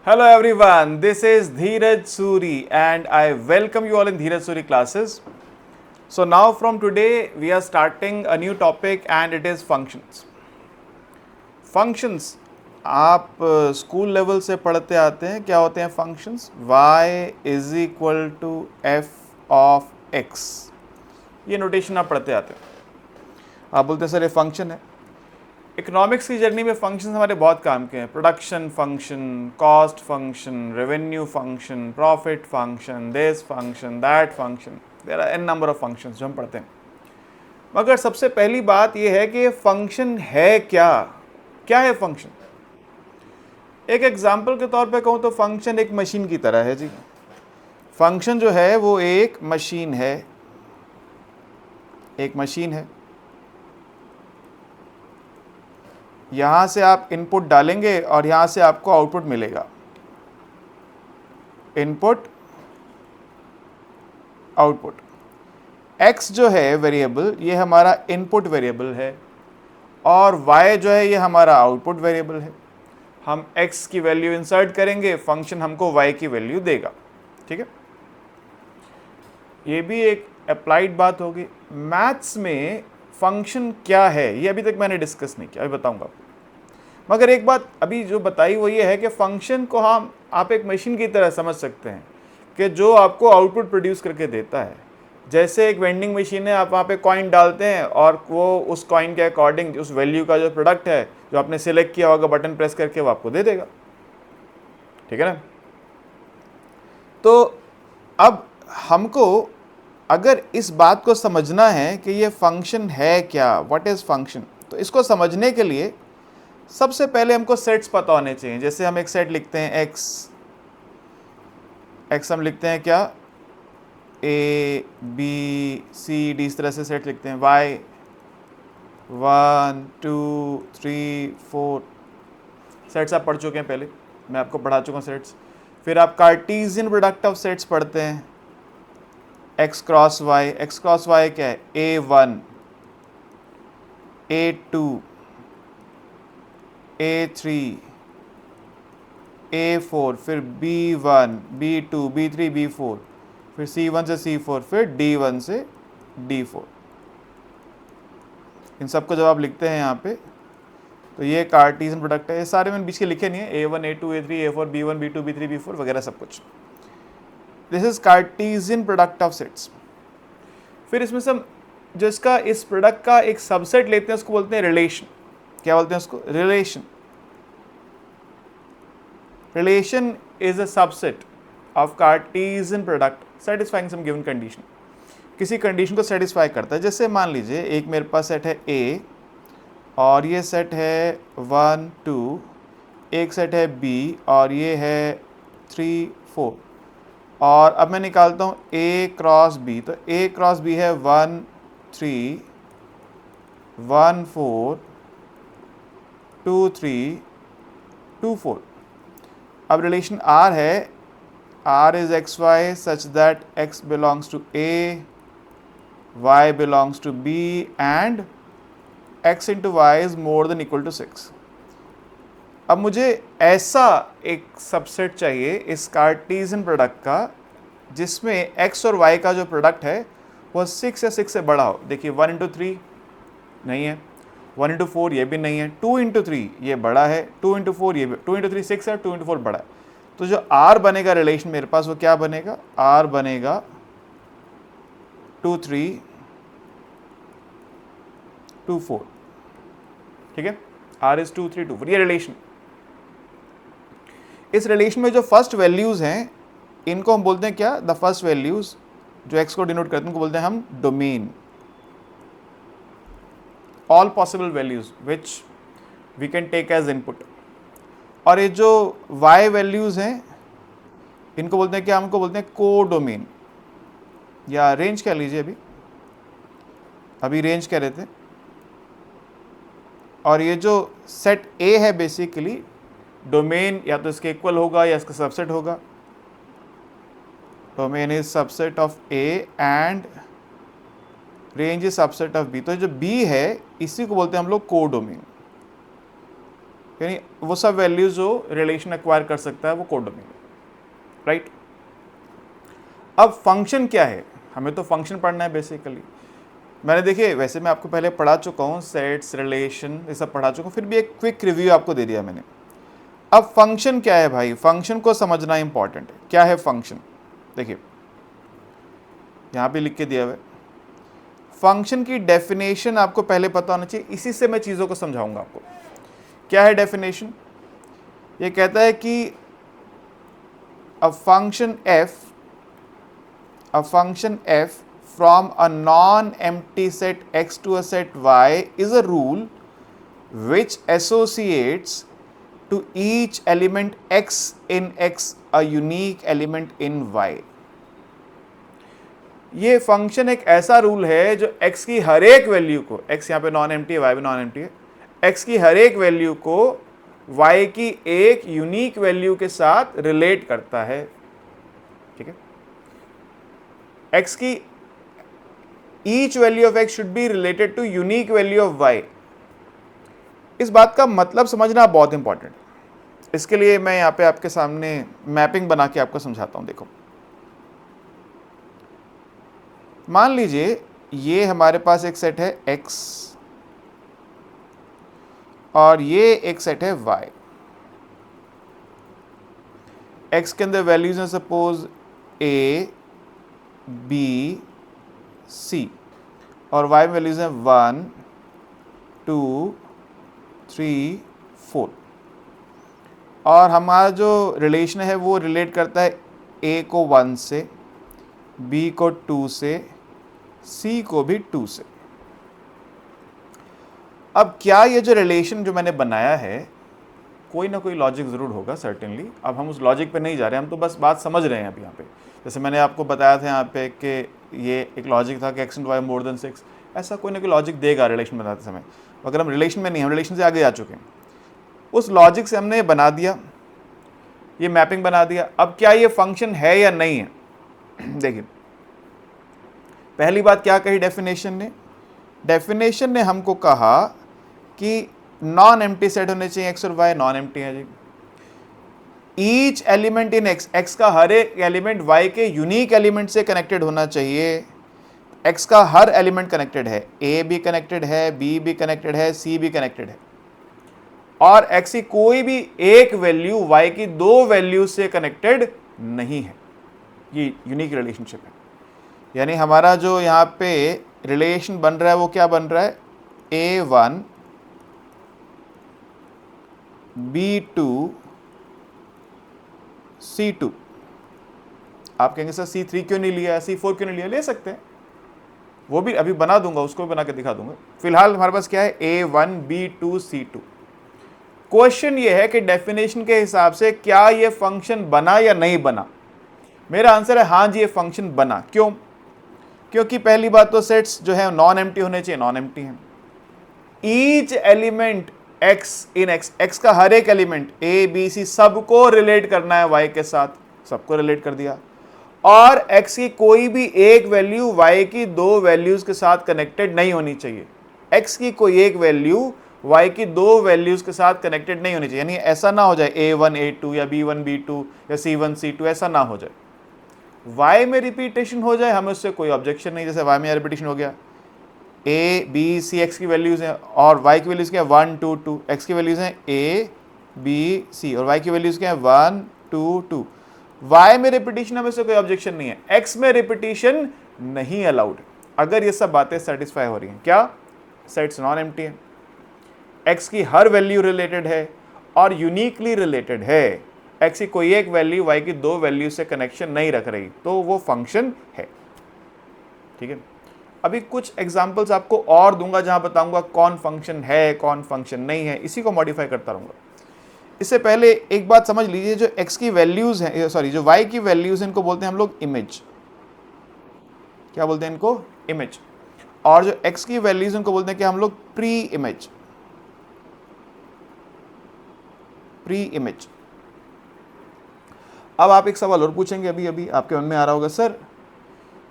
Hello everyone, this is Dheeraj Suri and I welcome you all in Dheeraj Suri classes. So now from today we are starting a new topic and it is functions. Functions आप school level से पढ़ते आते हैं, क्या होते हैं functions? y is equal to f of x, ये notation आप पढ़ते आते हैं। आप बोलते हैं सर ये फंक्शन है। इकोनॉमिक्स की जर्नी में फंक्शंस हमारे बहुत काम के हैं। Production function, cost function, revenue function, profit function, this function, that function, there are n number of functions जो हम पढ़ते हैं। मगर सबसे पहली बात यह है कि ये फंक्शन है क्या? क्या है फंक्शन? एक एग्जाम्पल के तौर पे कहूँ तो फंक्शन एक मशीन की तरह है जी। फंक्शन जो है वो एक मशीन है, एक मशीन है। यहाँ से आप इनपुट डालेंगे और यहाँ से आपको आउटपुट मिलेगा। Input output. x जो है वेरिएबल, ये हमारा इनपुट वेरिएबल है और y जो है ये हमारा आउटपुट वेरिएबल है। हम x की वैल्यू इंसर्ट करेंगे, फंक्शन हमको y की वैल्यू देगा। ठीक है, ये भी एक अप्लाइड बात होगी। मैथ्स में फंक्शन क्या है ये अभी तक मैंने डिस्कस नहीं किया, अभी बताऊंगा आपको। मगर एक बात अभी जो बताई वो ये है कि फंक्शन को हम आप एक मशीन की तरह समझ सकते हैं कि जो आपको आउटपुट प्रोड्यूस करके देता है। जैसे एक वेंडिंग मशीन है, आप वहाँ पे कॉइन डालते हैं और वो उस कॉइन के अकॉर्डिंग उस वैल्यू का जो प्रोडक्ट है जो आपने सिलेक्ट किया होगा बटन प्रेस करके, वो आपको दे देगा। ठीक है ना? तो अब हमको अगर इस बात को समझना है कि ये फंक्शन है क्या, व्हाट इज़ फंक्शन, तो इसको समझने के लिए सबसे पहले हमको सेट्स पता होने चाहिए। जैसे हम एक सेट लिखते हैं एक्स हम लिखते हैं क्या, ए बी सी डी, इस तरह से सेट लिखते हैं। वाई 1 2 3 4 सेट्स आप पढ़ चुके हैं पहले, मैं आपको पढ़ा चुका हूँ सेट्स। फिर आप कार्टीजियन प्रोडक्ट ऑफ सेट्स पढ़ते हैं, एक्स क्रॉस वाई क्या है, A1 A2 A3 A4, फिर B1 B2 B3 B4, फिर C1 से C4, फिर D1 से D4। इन सबको जब आप लिखते हैं यहाँ पे तो ये कार्टीजियन प्रोडक्ट है। ये सारे मैंने बीच के लिखे नहीं है, A1 A2 A3 A4 B1 B2 B3 B4 वगैरह सब कुछ। This is Cartesian product of sets. फिर इसमें से जो इसका इस प्रोडक्ट का एक सबसेट लेते हैं उसको बोलते हैं रिलेशन। क्या बोलते हैं उसको? Relation. Relation is a subset of Cartesian product satisfying some given condition. किसी कंडीशन को सेटिस्फाई करता है। जैसे मान लीजिए एक मेरे पास सेट है A और ये सेट है 1 2, एक सेट है B और ये है 3 4, और अब मैं निकालता हूँ A क्रॉस B। तो A क्रॉस B है 1 3 1 4 2 3 2 4। अब रिलेशन R है, R is x y such that x belongs to A, y belongs to B and x into y is more than equal to 6। अब मुझे ऐसा एक subset चाहिए इस कार्टीजियन प्रोडक्ट का जिसमें x और y का जो प्रोडक्ट है वो 6 या 6 से बड़ा हो। देखिए 1 इंटू 3 नहीं है, 1 इंटू 4 ये भी नहीं है, 2 इंटू 3 ये बड़ा है, 2 इंटू 4 ये भी, 2 इंटू 3 6 है, 2 इंटू 4 बड़ा है। तो जो r बनेगा रिलेशन मेरे पास वो क्या बनेगा? r बनेगा 2 3 2 4। ठीक है, r इज 2 3 2 4, ये रिलेशन। इस रिलेशन में जो फर्स्ट वैल्यूज हैं इनको हम बोलते हैं क्या? द फर्स्ट वैल्यूज जो x को डिनोट करते हैं उनको बोलते हैं हम domain. All possible values which we can take as input. और ये जो y वैल्यूज हैं इनको बोलते हैं क्या? हमको बोलते हैं को डोमेन या रेंज कह लीजिए। अभी रेंज कह रहे थे। और ये जो सेट A है बेसिकली डोमेन या तो इसके इक्वल होगा या इसका सबसेट होगा। Domain is subset of A and range is subset of B। तो जो B है इसी को बोलते हैं हम लोग को डोमेन। यानी वो सब वैल्यूज जो रिलेशन एक्वायर कर सकता है वो कोडोमेन है, राइट। अब फंक्शन क्या है, हमें तो फंक्शन पढ़ना है बेसिकली। मैंने देखिए वैसे मैं आपको पहले पढ़ा चुका हूँ, सेट्स, रिलेशन, ये सब पढ़ा चुका हूँ, फिर भी एक क्विक रिव्यू आपको दे दिया मैंने। अब फंक्शन क्या है भाई, फंक्शन को समझना इंपॉर्टेंट है। क्या है फंक्शन, देखिए यहाँ पे लिख के दिया हुआ है। फंक्शन की डेफिनेशन आपको पहले पता होना चाहिए, इसी से मैं चीज़ों को समझाऊंगा आपको। क्या है डेफिनेशन, ये कहता है कि a function f from a non-empty set x to a set y is a rule which associates to each element x in x a unique element in y। ये फंक्शन एक ऐसा रूल है जो x की हर एक value को, x यहाँ पे नॉन एम्प्टी है, y भी नॉन एम्प्टी है, x की हर एक वैल्यू को y की एक यूनिक वैल्यू के साथ रिलेट करता है, ठीक है। x की each value of x should be related to unique value of y। इस बात का मतलब समझना बहुत इंपॉर्टेंट है। इसके लिए मैं यहाँ पे आपके सामने मैपिंग बना के आपको समझाता हूँ। देखो मान लीजिए ये हमारे पास एक सेट है x और ये एक सेट है y। x के अंदर वैल्यूज हैं सपोज a, b, c और y में वैल्यूज हैं 1, 2, 3, 4। और हमारा जो रिलेशन है वो रिलेट करता है a को 1 से, b को 2 से, c को भी 2 से। अब क्या ये जो रिलेशन जो मैंने बनाया है, कोई ना कोई लॉजिक ज़रूर होगा सर्टेनली। अब हम उस लॉजिक पे नहीं जा रहे, हम तो बस बात समझ रहे हैं अब यहाँ पे। जैसे मैंने आपको बताया था यहाँ पे कि ये एक लॉजिक था कि x and y more than 6, ऐसा कोई ना कोई लॉजिक देगा रिलेशन बनाते समय। अगर हम रिलेशन में नहीं, हम रिलेशन से आगे जा चुके हैं, उस लॉजिक से हमने बना दिया, ये मैपिंग बना दिया। अब क्या ये फंक्शन है या नहीं है, देखिए पहली बात क्या कही डेफिनेशन ने हमको कहा कि नॉन एम्प्टी सेट होने चाहिए x और y, नॉन एम्प्टी है जी। ईच एलिमेंट इन x का हर एक एलिमेंट y के यूनिक एलिमेंट से कनेक्टेड होना चाहिए। x का हर एलिमेंट कनेक्टेड है, a भी कनेक्टेड है, b भी कनेक्टेड है, c भी कनेक्टेड है। और x की कोई भी एक वैल्यू y की दो वैल्यू से कनेक्टेड नहीं है। ये यूनिक रिलेशनशिप है। यानी हमारा जो यहाँ पे रिलेशन बन रहा है वो क्या बन रहा है, a1 b2 c2। आप कहेंगे सर c3 क्यों नहीं लिया, c4 क्यों नहीं लिया, ले सकते हैं, वो भी अभी बना दूंगा, उसको भी बना के दिखा दूंगा। फिलहाल हमारे पास क्या है, a1 b2 c2। क्वेश्चन ये है कि डेफिनेशन के हिसाब से क्या ये फंक्शन बना या नहीं बना। मेरा आंसर है हाँ जी, ये फंक्शन बना। क्यों, क्योंकि पहली बात तो सेट्स जो है नॉन एम्प्टी होने चाहिए, नॉन एम्प्टी है। ईच एलिमेंट x इन x का हर एक एलिमेंट a, b, c सबको रिलेट करना है y के साथ, सबको रिलेट कर दिया। और x की कोई भी एक वैल्यू y की दो वैल्यूज के साथ कनेक्टेड नहीं होनी चाहिए। x की कोई एक वैल्यू y की दो वैल्यूज के साथ कनेक्टेड नहीं होनी चाहिए। यानी ऐसा ना हो जाए a1 a2 या b1 b2 या c1 c2, ऐसा ना हो जाए। y में रिपीटेशन हो जाए, हमें उससे कोई ऑब्जेक्शन नहीं। जैसे y में रिपीटेशन हो गया, a b c x की वैल्यूज हैं और y की वैल्यूज क्या है 1 2 2, x की वैल्यूज हैं a b c और y की वैल्यूज क्या है 1 2 2। y में रिपीटेशन हमें से कोई ऑब्जेक्शन नहीं है, x में रिपीटेशन नहीं अलाउड। अगर ये सब बातें सेटिस्फाई हो रही हैं, क्या सेट्स नॉन एम्प्टी है, x की हर वैल्यू रिलेटेड है और यूनिकली रिलेटेड है, x की कोई एक वैल्यू y की दो वैल्यू से कनेक्शन नहीं रख रही, तो वो फंक्शन है, ठीक है। अभी कुछ एग्जांपल्स आपको और दूंगा जहां बताऊंगा कौन फंक्शन है कौन फंक्शन नहीं है, इसी को मॉडिफाई करता रहूंगा। इससे पहले एक बात समझ लीजिए, जो x की वैल्यूज हैं, सॉरी जो y की वैल्यूज हैं, इनको बोलते हैं हम लोग इमेज। क्या बोलते हैं इनको, इमेज। और जो x की वैल्यूज इनको बोलते हैं कि हम लोग प्री इमेज, प्री इमेज। अब आप एक सवाल और पूछेंगे, अभी अभी आपके मन में आ रहा होगा, सर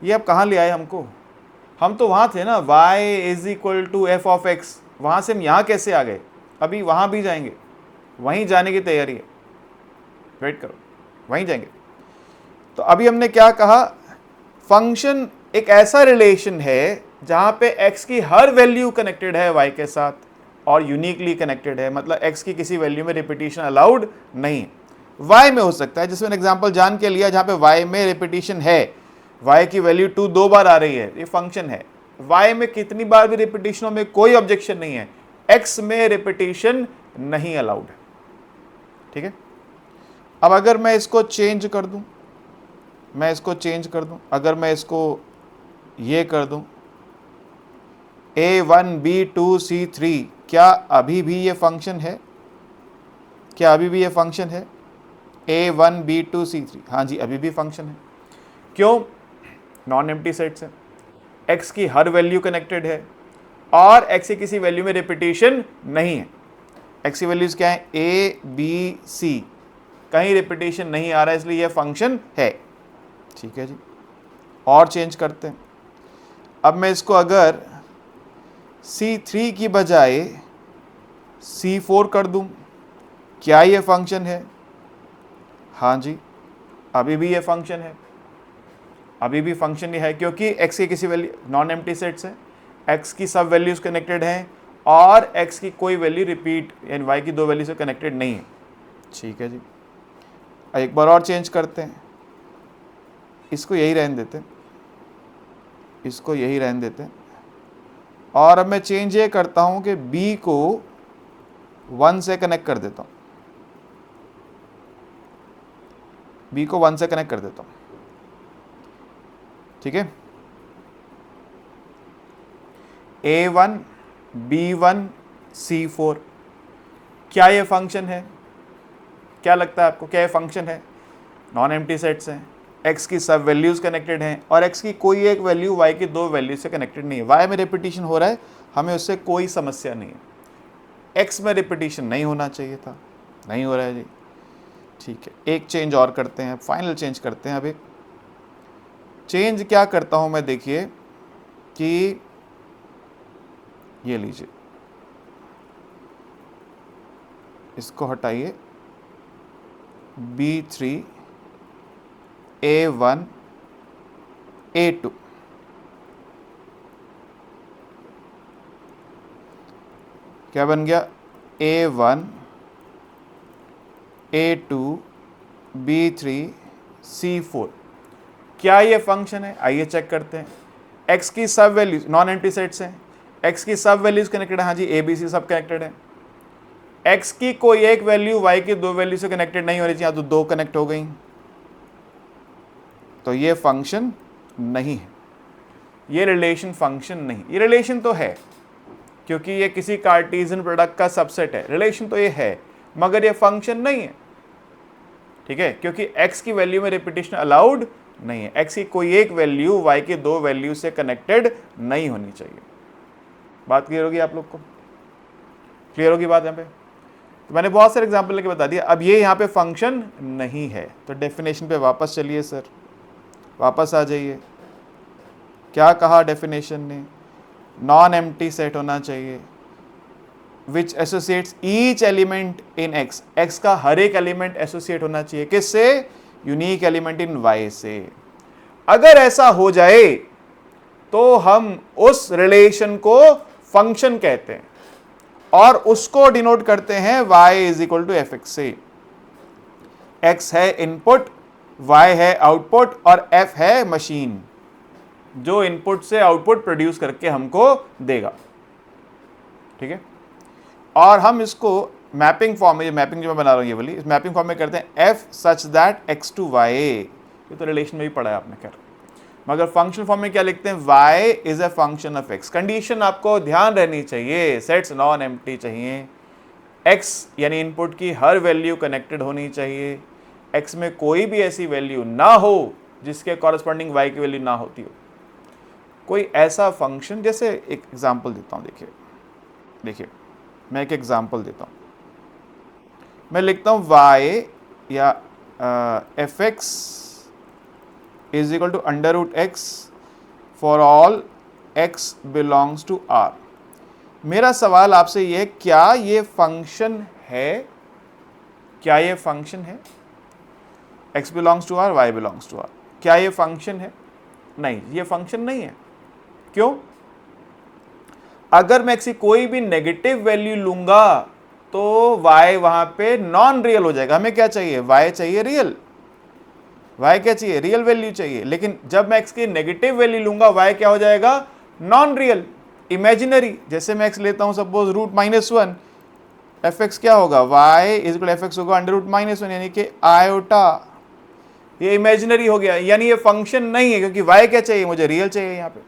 ये आप कहाँ ले आए हमको, हम तो वहाँ थे ना, y is equal to f of x, वहाँ से हम यहाँ कैसे आ गए। अभी वहाँ भी जाएंगे। वहीं जाने की तैयारी है, वेट करो, वहीं जाएंगे। तो अभी हमने क्या कहा, फंक्शन एक ऐसा रिलेशन है जहां पे x की हर वैल्यू कनेक्टेड है y के साथ और यूनिकली कनेक्टेड है, मतलब x की किसी वैल्यू में रिपीटिशन अलाउड नहीं है। y में हो सकता है, जिसमें एग्जांपल जान के लिया जहां पे y में रिपीटिशन है, y की वैल्यू 2 दो बार आ रही है, ये फंक्शन है। y में कितनी बार भी रिपीटिशन हो में कोई ऑब्जेक्शन नहीं है, x में रिपीटिशन नहीं अलाउड है। ठीक है, अब अगर मैं इसको चेंज कर दूं, अगर मैं इसको ये कर दूं A1 B2 C3, क्या अभी भी ये फंक्शन है? A1 B2 C3, हाँ जी अभी भी फंक्शन है। क्यों? नॉन एम्प्टी सेट्स है, x की हर वैल्यू कनेक्टेड है और x की किसी वैल्यू में रिपीटिशन नहीं है। x की वैल्यूज क्या है? A B C, कहीं रिपीटिशन नहीं आ रहा है, इसलिए यह फंक्शन है। ठीक है जी, और चेंज करते हैं। अब मैं इसको अगर C3 की बजाय C4 कर दूं, क्या ये फंक्शन है? हाँ जी, अभी भी ये फंक्शन है, अभी भी फंक्शन ही है, क्योंकि x की किसी वैल्यू, नॉन एम्प्टी सेट्स है, x की सब वैल्यूज कनेक्टेड हैं और x की कोई वैल्यू रिपीट यानी y की दो वैल्यू से कनेक्टेड नहीं है। ठीक है जी, एक बार और चेंज करते हैं, इसको यही रहने देते हैं, और अब मैं चेंज ये करता हूं कि b को 1 से कनेक्ट कर देता हूं, ठीक है। A1 B1 C4, क्या ये फंक्शन है? क्या लगता है आपको, क्या ये फंक्शन है? नॉन एम्प्टी सेट्स हैं, x की सब वैल्यूज कनेक्टेड हैं और x की कोई एक वैल्यू y की दो वैल्यू से कनेक्टेड नहीं है। y में रिपीटिशन हो रहा है, हमें उससे कोई समस्या नहीं है। x में रिपीटिशन नहीं होना चाहिए था, नहीं हो रहा है जी। ठीक है, एक चेंज और करते हैं, फाइनल चेंज करते हैं। अब एक चेंज क्या करता हूं मैं, देखिए कि ये लीजिए, इसको हटाइए, B3 A1 A2, क्या बन गया? A1 A2 B3 C4, क्या ये फंक्शन है? आइए चेक करते हैं। x की सब वैल्यूज, नॉन एम्प्टी सेट्स हैं, x की सब वैल्यूज कनेक्टेड है, हाँ जी A B C सब कनेक्टेड है। x की कोई एक वैल्यू y की दो वैल्यू से कनेक्टेड नहीं हो रही चाहिए, तो दो कनेक्ट हो गई, तो ये फंक्शन नहीं है, ये रिलेशन फंक्शन नहीं। ये रिलेशन तो है क्योंकि ये किसी कार्टेशियन प्रोडक्ट का सबसेट है, रिलेशन तो ये है, मगर ये फंक्शन नहीं है। ठीक है, क्योंकि x की वैल्यू में रिपीटिशन अलाउड नहीं है, x की कोई एक वैल्यू y की दो वैल्यू से कनेक्टेड नहीं होनी चाहिए। बात क्लियर होगी आप लोग को? क्लियर होगी बात यहाँ पे? तो मैंने बहुत सारे एग्जांपल लेके बता दिया। अब ये यहाँ पे फंक्शन नहीं है, तो डेफिनेशन पे वापस चलिए सर, वापस आ जाइए। क्या कहा डेफिनेशन ने? नॉन एम्प्टी सेट होना चाहिए which associates each element in x, x का हर एक एलिमेंट एसोसिएट होना चाहिए किससे? यूनिक एलिमेंट इन y से। अगर ऐसा हो जाए तो हम उस रिलेशन को फंक्शन कहते हैं और उसको डिनोट करते हैं y is equal to f x से। x है इनपुट, y है आउटपुट और f है मशीन जो इनपुट से आउटपुट प्रोड्यूस करके हमको देगा। ठीक है, और हम इसको मैपिंग फॉर्म में, ये मैपिंग जो मैं बना रहा हूं ये वाली, इस मैपिंग फॉर्म में करते हैं f such that x to y। ये तो रिलेशन में भी पढ़ा है आपने, खैर, मगर फंक्शन फॉर्म में क्या लिखते हैं? y is a function of x। Condition आपको ध्यान रहनी चाहिए, सेट्स नॉन एम्प्टी चाहिए, x यानी इनपुट की हर वैल्यू कनेक्टेड होनी चाहिए, x में कोई भी ऐसी वैल्यू ना हो जिसके कॉरस्पॉन्डिंग y की वैल्यू ना होती हो। कोई ऐसा फंक्शन, जैसे एक एग्जांपल देता हूं, देखिए मैं एक एग्जांपल देता हूं, मैं लिखता हूं y या f x is equal to under root x for all x belongs to r। मेरा सवाल आपसे ये है, क्या ये फंक्शन है? क्या ये फंक्शन है? x belongs to r, y belongs to r, क्या ये फंक्शन है? नहीं, ये फंक्शन नहीं है। क्यों? अगर मैं x की कोई भी नेगेटिव वैल्यू लूंगा तो y वहां पे नॉन रियल हो जाएगा। हमें क्या चाहिए? y चाहिए रियल। y क्या चाहिए? रियल वैल्यू चाहिए। लेकिन जब मैं x की नेगेटिव वैल्यू लूंगा y क्या हो जाएगा? Non real, imaginary. जैसे मैं x लेता हूं सपोज √-1, fx क्या होगा? y इज इक्वल fx होगा √-1, यानी कि आयोटा। ये इमेजिनरी हो गया, यानी ये फंक्शन नहीं है, क्योंकि y क्या चाहिए? मुझे रियल चाहिए यहां पे।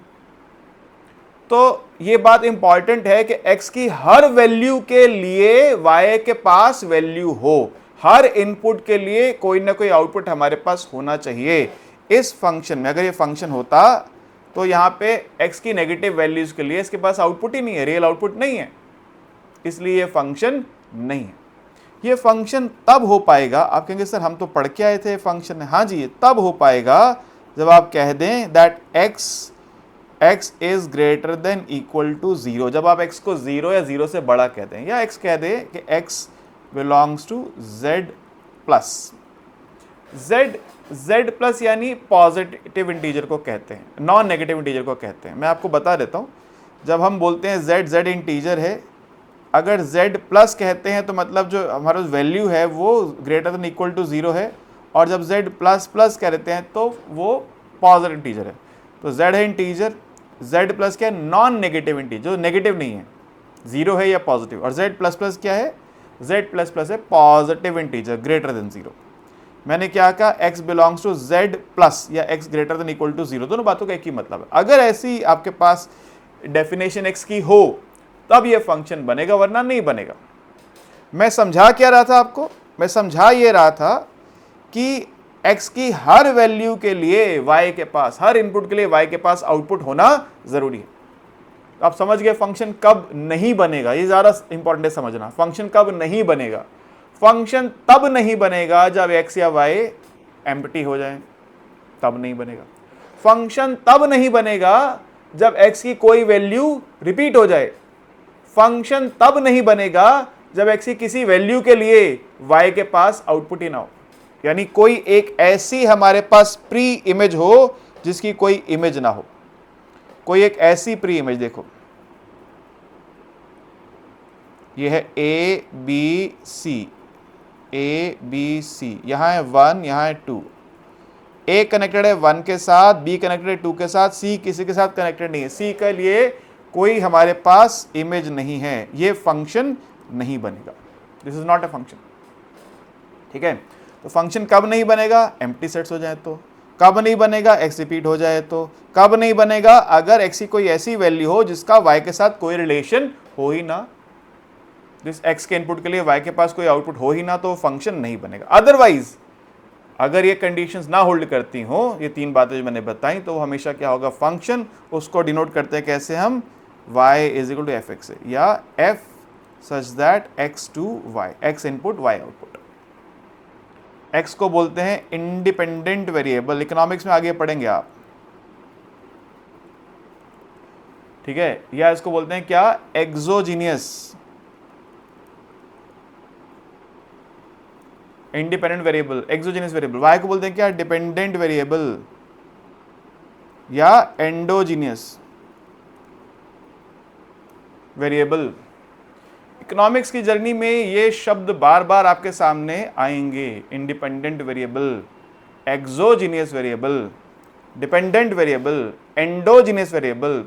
तो ये बात इंपॉर्टेंट है कि x की हर वैल्यू के लिए y के पास वैल्यू हो। हर इनपुट के लिए कोई ना कोई आउटपुट हमारे पास होना चाहिए। इस फंक्शन में अगर ये फंक्शन होता तो यहां पे x की नेगेटिव वैल्यूज के लिए इसके पास आउटपुट ही नहीं है, रियल आउटपुट नहीं है, इसलिए ये फंक्शन नहीं है। ये फंक्शन तब हो पाएगा, आप कहेंगे सर हम तो पढ़ के आए थे फंक्शन है। हाँ जी, ये तब हो पाएगा जब आप कह दें that x is greater than equal to 0। जब आप x को 0 या 0 से बड़ा कहते हैं, या x कह दें कि x belongs to z plus. z plus यानी पॉजिटिव इंटीजर को कहते हैं, नॉन नेगेटिव इंटीजर को कहते हैं। मैं आपको बता देता हूं, जब हम बोलते हैं z इंटीजर है, अगर z प्लस कहते हैं तो मतलब जो हमारा वैल्यू है वो ग्रेटर देन इक्वल टू 0 है, और जब z प्लस प्लस कहते हैं तो वो पॉजिटिव इंटीजर है। तो z है इंटीजर, z प्लस क्या है? नॉन नेगेटिव इंटीजर, जो नेगेटिव नहीं है, 0 है या पॉजिटिव। और z प्लस प्लस क्या है? z प्लस प्लस है पॉजिटिव इंटीजर ग्रेटर देन 0। मैंने क्या कहा? x belongs to z plus या x greater than equal to 0। दोनों बातों का एक ही मतलब है। अगर ऐसी आपके पास डेफिनेशन x की हो तब ये फंक्शन बनेगा, वरना नहीं बनेगा। मैं समझा क्या रहा था आपको? मैं समझा ये रहा था कि x की हर वैल्यू के लिए y के पास, हर इनपुट के लिए y के पास आउटपुट होना जरूरी है। आप समझ गए फंक्शन कब नहीं बनेगा? ये ज्यादा इंपॉर्टेंट है समझना। फंक्शन कब नहीं बनेगा? फंक्शन तब नहीं बनेगा जब x या y एम्प्टी हो जाए, तब नहीं बनेगा। फंक्शन तब नहीं बनेगा जब x की कोई वैल्यू रिपीट हो जाए। फंक्शन तब नहीं बनेगा जब x की किसी वैल्यू के लिए y के पास आउटपुट ही ना हो, यानी कोई एक ऐसी हमारे पास प्री इमेज हो जिसकी कोई इमेज ना हो। कोई एक ऐसी प्री इमेज, देखो ये है a b c, यहां है 1, यहां है 2। a कनेक्टेड है 1 के साथ, b कनेक्टेड है 2 के साथ, c किसी के साथ कनेक्टेड नहीं है। c के लिए कोई हमारे पास इमेज नहीं है, ये फंक्शन नहीं बनेगा। This is not a function. ठीक है, तो फंक्शन कब नहीं बनेगा? एम्प्टी सेट्स हो जाए तो। कब नहीं बनेगा? x रिपीट हो जाए तो। कब नहीं बनेगा? अगर x की कोई ऐसी वैल्यू हो जिसका y के साथ कोई रिलेशन हो ही ना, जिस x के इनपुट के लिए y के पास कोई आउटपुट हो ही ना, तो फंक्शन नहीं बनेगा। अदरवाइज अगर ये कंडीशंस ना होल्ड करती हो, ये तीन बातें जो मैंने बताई, तो हमेशा क्या होगा? फंक्शन। उसको डिनोट करते हैं कैसे हम? y is equal to fx से, या f such that x to y, x input y output. x को बोलते हैं इंडिपेंडेंट वेरिएबल। इकोनॉमिक्स में आगे पढ़ेंगे आप, ठीक है, या इसको बोलते हैं क्या? Exogenous independent variable, exogenous variable. y को बोलते हैं क्या? डिपेंडेंट वेरिएबल या एंडोजीनियस वेरिएबल। इकोनॉमिक्स की जर्नी में ये शब्द बार बार आपके सामने आएंगे। Independent variable, exogenous variable, dependent variable, endogenous variable.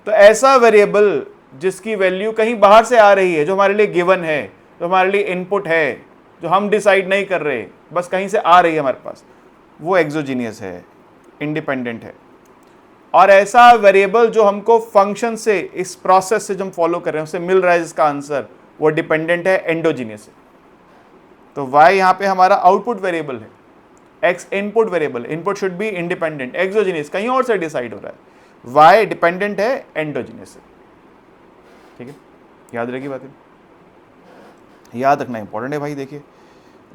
तो ऐसा वेरिएबल जिसकी वैल्यू कहीं बाहर से आ रही है, जो हमारे लिए गिवन है, जो हमारे लिए इनपुट है, जो हम डिसाइड नहीं कर रहे, बस कहीं से आ रही है हमारे पास, वो एक्सोजीनियस है, इंडिपेंडेंट है। और ऐसा वेरिएबल जो हमको फंक्शन से, इस प्रोसेस से जो हम फॉलो कर रहे हैं उससे मिल रहा है जिसका आंसर, वो डिपेंडेंट है, एंडोजीनियस है। तो y यहां पे हमारा आउटपुट वेरिएबल है, x input variable, input should be independent, exogenous कहीं और से डिसाइड हो रहा है, y डिपेंडेंट है, एंडोजीनियस है। ठीक है, याद रहेगी बातें, याद रखना इंपॉर्टेंट है भाई। देखिए,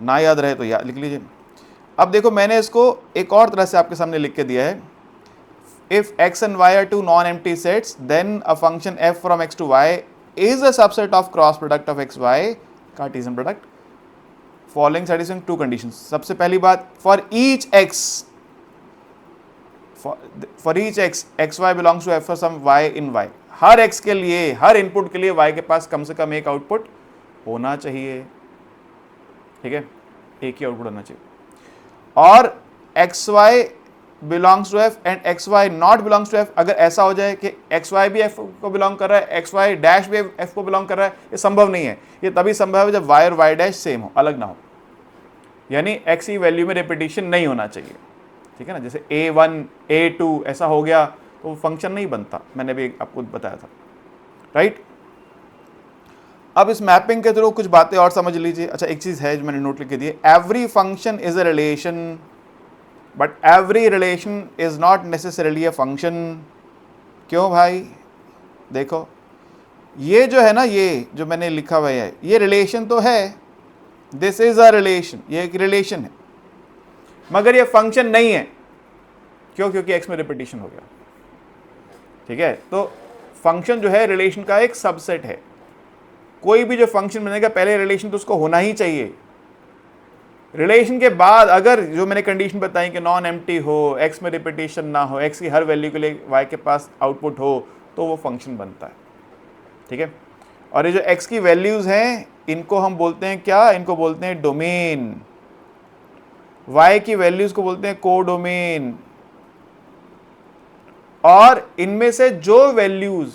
ना याद रहे तो याद लिख लीजिए। अब देखो, मैंने इसको एक और तरह से आपके सामने लिख के दिया है। If x and y are two non-empty sets, then a function f from x to y is a subset of cross product of x, y, Cartesian product. Following satisfying two conditions. सबसे पहली बात, for each x x y belongs to f for some y in y, हर एक्स के लिए, हर input के लिए Y के पास कम से कम एक आउटपुट होना चाहिए, ठीक है, एक ही आउटपुट होना चाहिए। और x y belongs to f and x y not belongs to f, अगर ऐसा हो जाए कि एक्स वाई भी एफ को बिलोंग कर रहा है, एक्स वाई डैश भी एफ को बिलोंग कर रहा है, ये संभव नहीं है। ये तभी संभव है जब वाई और वाई डैश सेम हो, अलग ना हो, यानी एक्स की वैल्यू में रिपीटिशन नहीं होना चाहिए, ठीक है ना। जैसे a1 a2 ऐसा हो गया तो वो फंक्शन नहीं बनता, मैंने भी आपको बताया था, राइट। अब इस मैपिंग के थ्रू कुछ बातें और समझ लीजिए। अच्छा, एक चीज है जो मैंने नोट लिख के दी है, every function is a relation but every relation is not necessarily a function. क्यों भाई? देखो, ये जो है ना, ये जो मैंने लिखा हुआ है, ये रिलेशन तो है, दिस इज अ रिलेशन, ये एक रिलेशन है, मगर ये फंक्शन नहीं है। क्यों? क्योंकि एक्स में रिपीटिशन हो गया, ठीक है। तो फंक्शन जो है रिलेशन का एक सबसेट है। कोई भी जो फंक्शन बनेगा, पहले रिलेशन तो उसको होना ही चाहिए। रिलेशन के बाद अगर जो मैंने कंडीशन बताई कि नॉन एम्प्टी हो, एक्स में रिपीटिशन ना हो, एक्स की हर वैल्यू के लिए वाई के पास आउटपुट हो, तो वो फंक्शन बनता है, ठीक है। और ये जो एक्स की वैल्यूज हैं, इनको हम बोलते हैं क्या? इनको बोलते हैं डोमेन। वाई की वैल्यूज को बोलते हैं कोडोमेन। और इनमें से जो वैल्यूज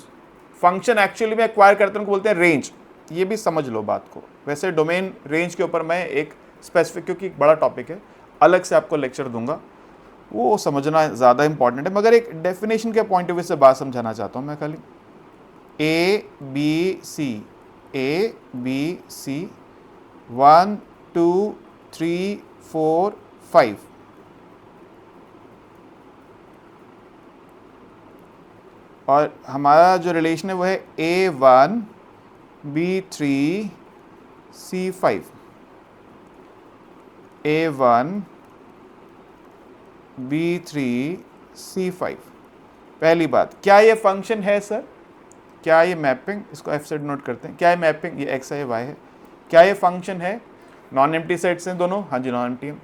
फंक्शन एक्चुअली में एक्वायर करते हैं उनको बोलते हैं रेंज। ये भी समझ लो बात को। वैसे डोमेन रेंज के ऊपर मैं एक स्पेसिफिक, क्योंकि एक बड़ा टॉपिक है, अलग से आपको लेक्चर दूंगा, वो समझना ज़्यादा इंपॉर्टेंट है, मगर एक डेफिनेशन के पॉइंट ऑफ व्यू से बात समझाना चाहता हूँ मैं खाली। A B C, A B C, 1 2 3 4 5, और हमारा जो रिलेशन है वो है A1 B3 C5, A1 B3 C5। पहली बात, क्या ये फंक्शन है सर? क्या ये मैपिंग, इसको एफ सेट नोट करते हैं, क्या ये मैपिंग, ये एक्स है ये वाई है, क्या ये फंक्शन है? नॉन एम्प्टी सेट्स हैं दोनों, हाँ जी नॉन एम्प्टी है।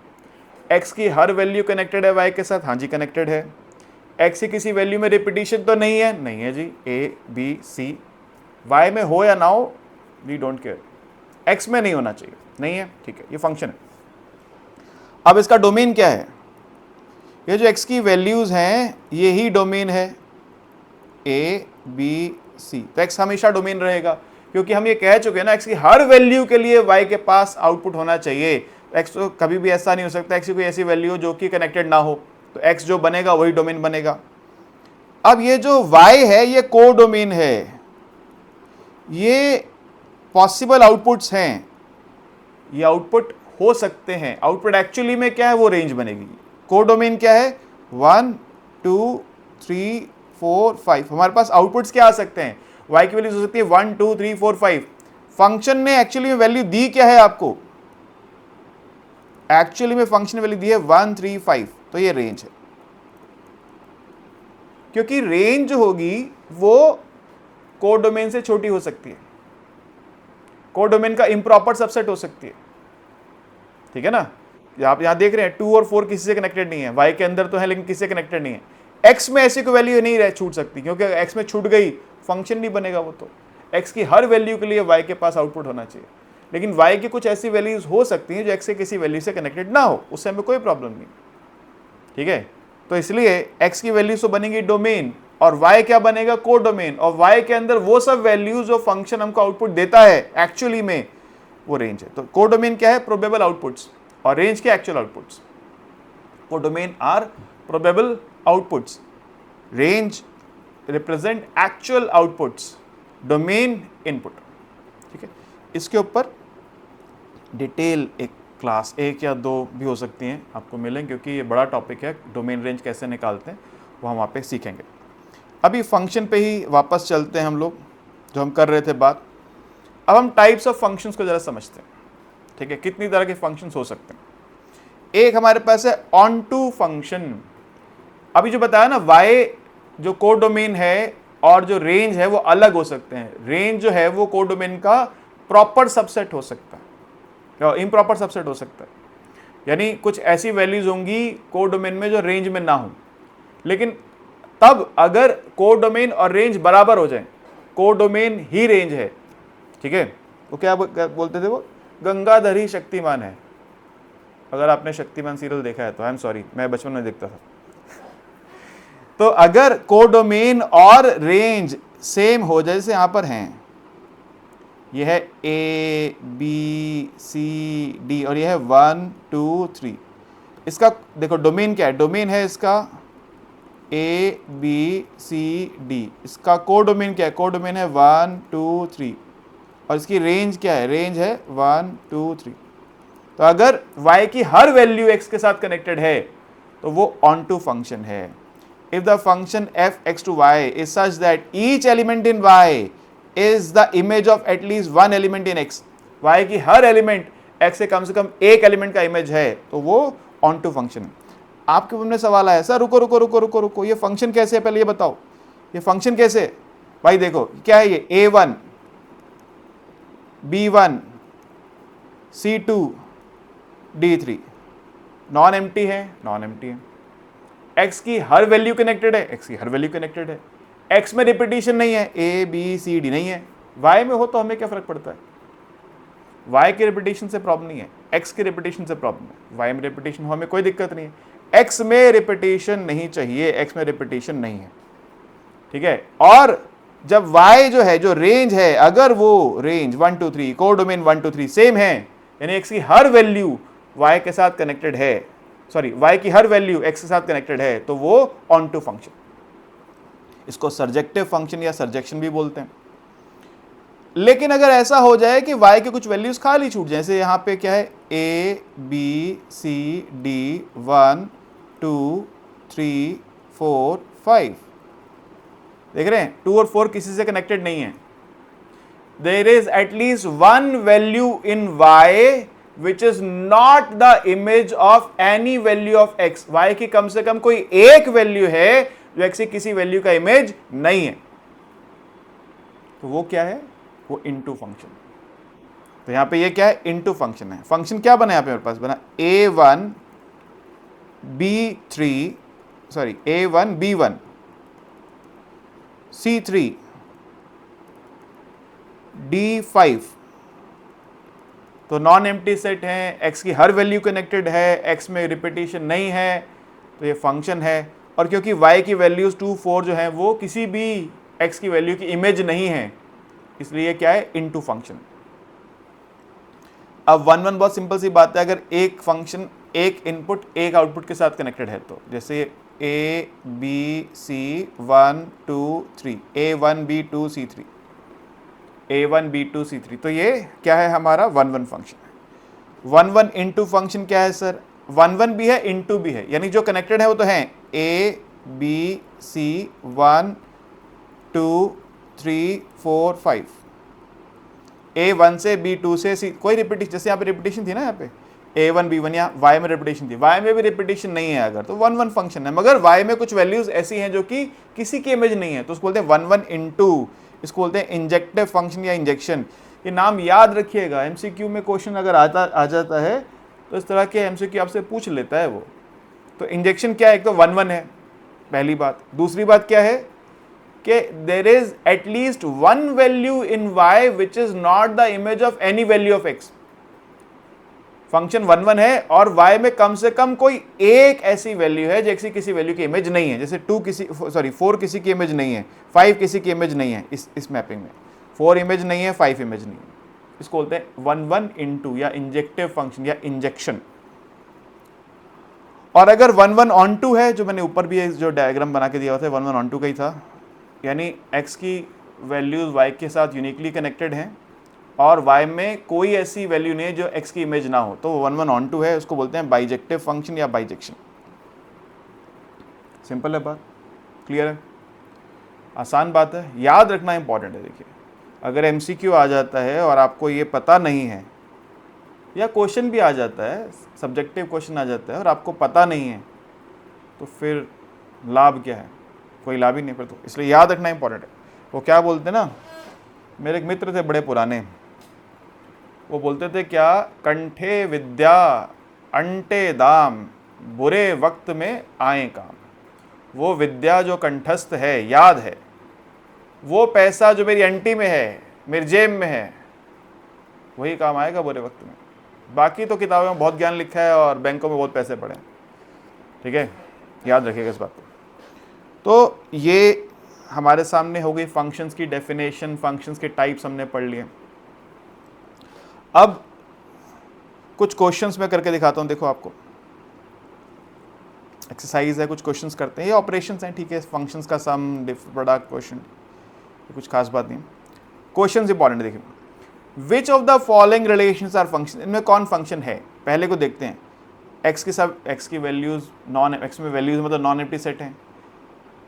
एक्स की हर वैल्यू कनेक्टेड है वाई के साथ, हाँ जी कनेक्टेड है। एक्स की किसी वैल्यू में रिपीटिशन तो नहीं है, नहीं है जी, ए बी सी। वाई में हो या ना हो, वी डोंट केयर, एक्स में नहीं होना चाहिए, नहीं है, ठीक है, ये फंक्शन है। अब इसका डोमेन क्या है? ये जो एक्स की वैल्यूज हैं, ये ही डोमेन है, ए बी सी। तो एक्स हमेशा डोमेन रहेगा, क्योंकि हम ये कह चुके हैं ना, एक्स की हर वैल्यू के लिए वाई के पास आउटपुट होना चाहिए। एक्स तो कभी भी ऐसा नहीं हो सकता एक्स की कोई ऐसी वैल्यू हो जो कि कनेक्टेड ना हो, तो एक्स जो बनेगा वही डोमेन बनेगा। अब ये जो वाई है, ये को डोमेन है, ये पॉसिबल आउटपुट्स हैं, ये आउटपुट हो सकते हैं। आउटपुट एक्चुअली में क्या है, वो रेंज बनेगी। को डोमेन क्या है? 1 2 3 4 5। हमारे पास आउटपुट्स क्या आ सकते हैं? वाई की वैल्यू हो सकती है 1 2 3 4 5। फंक्शन ने एक्चुअली में वैल्यू दी क्या है आपको? एक्चुअली में फंक्शन वैल्यू दी है 1 3 5, तो ये रेंज है। क्योंकि रेंज जो होगी वो को डोमेन से छोटी हो सकती है, को डोमेन का इम्प्रॉपर सबसेट हो सकती है, ठीक है ना। आप यहां देख रहे हैं 2 और 4 किसी से कनेक्टेड नहीं है, वाई के अंदर तो है लेकिन किसी से कनेक्टेड नहीं है। एक्स में ऐसी कोई वैल्यू नहीं रह छूट सकती, क्योंकि एक्स में छूट गई फंक्शन नहीं बनेगा वो। तो एक्स की हर वैल्यू के लिए वाई के पास आउटपुट होना चाहिए, लेकिन वाई की कुछ ऐसी वैल्यूज हो सकती हैं जो एक्स के किसी वैल्यू से कनेक्टेड ना हो, उससे हमें कोई प्रॉब्लम नहीं, ठीक है। तो इसलिए एक्स की वैल्यूज तो बनेगी डोमेन, और वाई क्या बनेगा? को डोमेन। और वाई के अंदर वो सब वैल्यूज जो फंक्शन हमको आउटपुट देता है एक्चुअली में, वो रेंज है। तो को डोमेन क्या है? Probable outputs. और रेंज क्या? Actual outputs. को domain are probable outputs, range represent actual outputs, domain input, ठीक है। इसके ऊपर डिटेल एक क्लास 1 या 2 भी हो सकती हैं, आपको मिलेंगे, क्योंकि ये बड़ा टॉपिक है, डोमेन रेंज कैसे निकालते हैं वो हम वहाँ पे सीखेंगे। अभी फंक्शन पे ही वापस चलते हैं हम लोग, जो हम कर रहे थे बात। अब हम टाइप्स ऑफ फंक्शंस को ज़रा समझते हैं, ठीक है। कितनी तरह के फंक्शंस हो सकते हैं? एक हमारे पास है ऑन टू फंक्शन। अभी जो बताया ना, वाई जो को डोमेन है और जो रेंज है वो अलग हो सकते हैं। रेंज जो है वो को डोमेन का प्रॉपर सबसेट हो सकता है, इम्प्रॉपर सबसेट हो सकता है, यानी कुछ ऐसी वैल्यूज होंगी कोडोमेन में जो रेंज में ना हो, लेकिन तब अगर कोडोमेन और रेंज बराबर हो जाए, कोडोमेन ही रेंज है, ठीक है, वो क्या बोलते थे, वो गंगाधर ही शक्तिमान है। अगर आपने शक्तिमान सीरियल देखा है तो आई एम सॉरी, मैं बचपन में देखता था। तो अगर कोडोमेन और रेंज सेम हो जाए, जैसे यहां पर हैं, ये है ए बी सी डी और ये है 1 2 3, इसका देखो डोमेन क्या है, डोमेन है इसका ए बी सी डी, इसका कोडोमेन क्या है, कोडोमेन है 1 2 3, और इसकी रेंज क्या है, रेंज है 1 2 3। तो अगर y की हर वैल्यू x के साथ कनेक्टेड है तो वो ऑन टू फंक्शन है। If the function f x to y is such that each element in y is the image of at least one element in x, y की हर element x से कम एक element का image है तो वो on to function है। आपके मन में सवाल आया, सर रुको रुको रुको रुको रुको, ये फंक्शन कैसे है, पहले ये बताओ ये फंक्शन कैसे है। भाई देखो क्या है, ये a1 b1 c2 d3 non empty है, नॉन एम्प्टी है, x की हर वैल्यू कनेक्टेड है, x की हर वैल्यू कनेक्टेड है, x में रिपीटिशन नहीं है, a b c d नहीं है, y में हो तो हमें क्या फर्क पड़ता है, y के रिपीटिशन से प्रॉब्लम नहीं है, x के रिपीटिशन से प्रॉब्लम है, y में रिपीटिशन हो हमें कोई दिक्कत नहीं है, x में रिपीटिशन नहीं चाहिए, x में रिपीटिशन नहीं है, ठीक है। और जब y जो है, जो रेंज है, अगर वो रेंज 1 2 3 कोडोमेन 1 2 3 सेम है, यानी x की हर वैल्यू y के साथ कनेक्टेड है, सॉरी y की हर वैल्यू x के साथ कनेक्टेड है, तो वो ऑन टू फंक्शन, इसको सर्जेक्टिव फंक्शन या सर्जेक्शन भी बोलते हैं। लेकिन अगर ऐसा हो जाए कि y के कुछ वैल्यूज खाली छूट जाए, जैसे यहां पे क्या है a b c d 1 2 3 4 5, देख रहे हैं 2 और 4 किसी से कनेक्टेड नहीं है, there is at least one value in y which is not the image of any value of x, y की कम से कम कोई एक वैल्यू है जो x की किसी वैल्यू का इमेज नहीं है, तो वो क्या है, वो इनटू फंक्शन। तो यहां पे ये क्या है, इनटू फंक्शन है। फंक्शन क्या बना, यहां पे मेरे पास बना a1 b3 sorry a1 b1 c3 d5, तो नॉन एम्प्टी सेट है, x की हर वैल्यू कनेक्टेड है, x में रिपीटिशन नहीं है, तो ये फंक्शन है। और क्योंकि y की वैल्यूज 2 4 जो है वो किसी भी x की वैल्यू की इमेज नहीं है, इसलिए क्या है, इनटू फंक्शन। अब 1 1 बहुत सिंपल सी बात है, अगर एक फंक्शन एक इनपुट एक आउटपुट के साथ कनेक्टेड है, तो जैसे a b c 1 2 3 a1 b2 c3 a1 b2 c3, तो ये क्या है, हमारा 1 1 फंक्शन है। 1 1 इनटू फंक्शन क्या है सर, 1 1 भी है इनटू भी है, यानी जो कनेक्टेड है वो तो है a b c 1 2 3 4 5, a1 से b2 से c, कोई रिपीटिशन, जैसे यहाँ पे रिपीटिशन थी ना, यहाँ पे a1 b1, यहाँ y में रिपीटिशन थी, y में भी रिपीटिशन नहीं है अगर, तो 1 1 फंक्शन है। मगर y में कुछ वैल्यूज ऐसी हैं जो कि किसी की इमेज नहीं है, तो उसको बोलते हैं 1 1 इनटू, इसको बोलते हैं इंजेक्टिव फंक्शन या इंजेक्शन। ये नाम याद रखिएगा, एमसीक्यू में क्वेश्चन अगर आ जाता है तो इस तरह के एमसीक्यू आपसे पूछ लेता है वो। तो इंजेक्शन क्या है, एक तो 1 1 है, पहली बात। दूसरी बात क्या है कि there is at least one value in y which is not the image of any value of x। Function 1 1 है और y में कम से कम कोई एक ऐसी वैल्यू है जो किसी वैल्यू की इमेज नहीं है, जैसे 4 किसी की इमेज नहीं है, 5 किसी की इमेज नहीं है, इस मैपिंग में 4 इमेज नहीं है, 5 इमेज नहीं है, इसको बोलते हैं 1 1 इनटू या इंजेक्टिव फंक्शन या इंजेक्शन। और अगर 1 1 ऑन टू है, जो मैंने ऊपर भी जो डायग्राम बना के दिया हुआ था 1 1 ऑन टू का ही था, यानी x की वैल्यूज y के साथ यूनिकली कनेक्टेड हैं और y में कोई ऐसी वैल्यू नहीं है जो x की इमेज ना हो, तो 1 1 ऑन टू है, उसको बोलते हैं बाइजेक्टिव फंक्शन या बाइजेक्शन। सिंपल है बात, क्लियर है, आसान बात है, याद रखना इंपॉर्टेंट है। देखिए अगर MCQ आ जाता है और आपको ये पता नहीं है, या क्वेश्चन भी आ जाता है, सब्जेक्टिव क्वेश्चन आ जाता है और आपको पता नहीं है, तो फिर लाभ क्या है, कोई लाभ ही नहीं। पर तो इसलिए याद रखना इंपॉर्टेंट है। वो क्या बोलते हैं ना, मेरे एक मित्र थे बड़े पुराने, वो बोलते थे क्या, कंठे विद्या अंटे दाम, बुरे वक्त में आए काम। वो विद्या जो कंठस्थ है, याद है, वो पैसा जो मेरी अंटी में है, मेरी जेब में है, वही काम आएगा बुरे वक्त में। बाकी तो किताबों में बहुत ज्ञान लिखा है और बैंकों में बहुत पैसे पड़े हैं, ठीक है, याद रखिएगा इस बात को। तो ये हमारे सामने हो गई फंक्शंस की डेफिनेशन, फंक्शंस के टाइप्स हमने पढ़ लिए। अब कुछ क्वेश्चंस मैं करके दिखाता हूं, देखो आपको एक्सरसाइज है, कुछ क्वेश्चंस करते हैं, ये ऑपरेशंस हैं, ठीक है, फंक्शंस का सम, प्रोडक्ट, क्वेश्चन, कुछ खास बात नहीं। क्वेश्चंस इंपॉर्टेंट देखिए, which of the following relations are function, इनमें कौन फंक्शन है, पहले को देखते हैं। एक्स के सब, एक्स की वैल्यूज नॉन, एक्स में वैल्यूज मतलब नॉन एम्प्टी सेट हैं,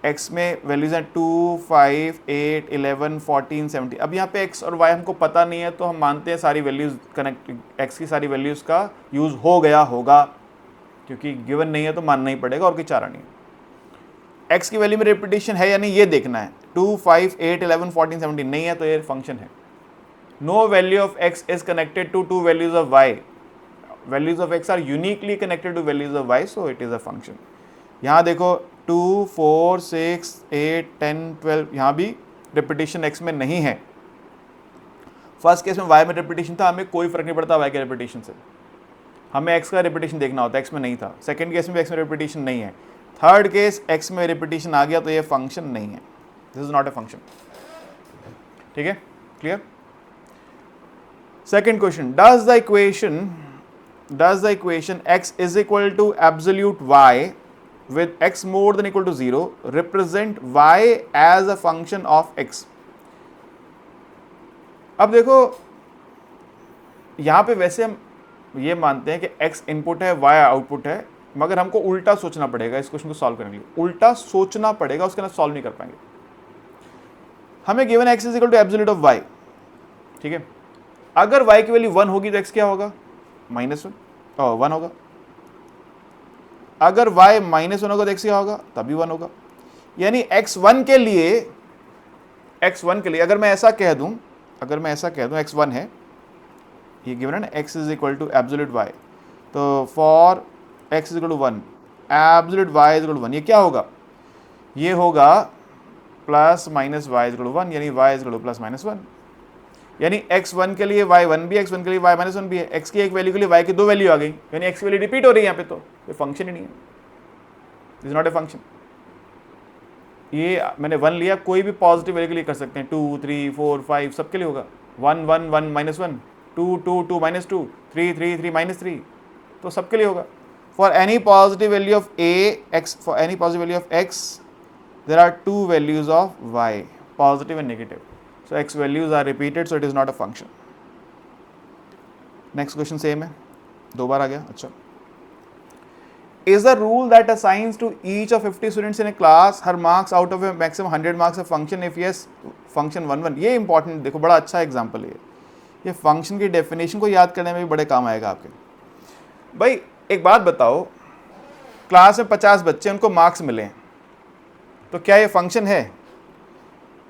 एक्स में वैल्यूज हैं 2, 5, 8, 11, 14, 17। अब यहाँ पे एक्स और वाई हमको पता नहीं है, तो हम मानते हैं सारी वैल्यूज कनेक्ट, एक्स की सारी वैल्यूज का यूज हो गया होगा, क्योंकि गिवन नहीं है तो मानना ही पड़ेगा, और कोई चारा नहीं है। एक्स की वैल्यू में रिपीटेशन है या नहीं ये देखना है, 2, 5, 8, 11, 14, 17 नहीं है तो ये फंक्शन है। No value of x is connected to 2 values of y, values of x are uniquely connected to values of y, so it is a function. यहाँ देखो 2, 4, 6, 8, 10, 12, यहाँ भी रिपीटेशन एक्स में नहीं है। फर्स्ट केस में वाई में रिपीटेशन था, हमें कोई फर्क नहीं पड़ता वाई के रिपीटेशन से, हमें एक्स का रिपीटेशन देखना होता है, एक्स में नहीं था। सेकंड केस में एक्स में रिपीटेशन नहीं है, थर्ड केस एक्स में रिपीटेशन आ गया तो ये फंक्शन नहीं है, this is not a function, ठीक है, clear. Second question, does the equation x is equal to absolute y with x more than equal to 0 represent y as a function of x। अब देखो यहां पे वैसे हम ये मानते हैं कि x इनपुट है, y आउटपुट है, मगर हमको उल्टा सोचना पड़ेगा इस क्वेश्चन को सॉल्व करने के लिए, उल्टा सोचना पड़ेगा, उसके अंदर सॉल्व नहीं कर पाएंगे। हमें given x is equal to absolute of y, ठीक है, अगर y की वैल्यू 1 होगी तो x क्या होगा, -1 और 1 होगा। अगर y -1 होगा तो x क्या होगा, तभी 1 होगा। यानी x1 के लिए अगर मैं ऐसा कह दूं x1 है, ये गिवन है ना, x is equal to absolute y, तो for x is equal to 1 absolute y is equal to 1, ये क्या होगा, ये होगा plus minus y is equal to 1, यानी y is equal to plus minus 1। यानी x1 के लिए y1 भी, x1 के लिए y-1 भी है, x की एक वैल्यू के लिए y की 2 वैल्यू आ गई, यानी x की वैल्यू रिपीट हो रही है यहाँ पे, तो ये फंक्शन ही नहीं है, this is not a function. ये मैंने 1 लिया, कोई भी पॉजिटिव वैल्यू के लिए कर सकते हैं, 2, 3, 4, 5 सबके लिए होगा, 1, 1, 1, -1, 2, 2, 2, -2, 3, 3, 3, -3, तो सबके लिए होगा। For any positive value of for any positive value of x there are 2 values of y, positive and negative, so x values are repeated, so it is not a function। next question same है, 2 बार आ गया, अच्छा। is the rule that assigns to each of 50 students in a class her marks out of a maximum 100 marks a function if yes function 1, 1। ये important, देखो बड़ा अच्छा example है ये function की डेफिनेशन को याद करने में भी बड़े काम आएगा आपके। भाई एक बात बताओ, क्लास में 50 बच्चे, उनको मार्क्स मिले, तो क्या ये फंक्शन है?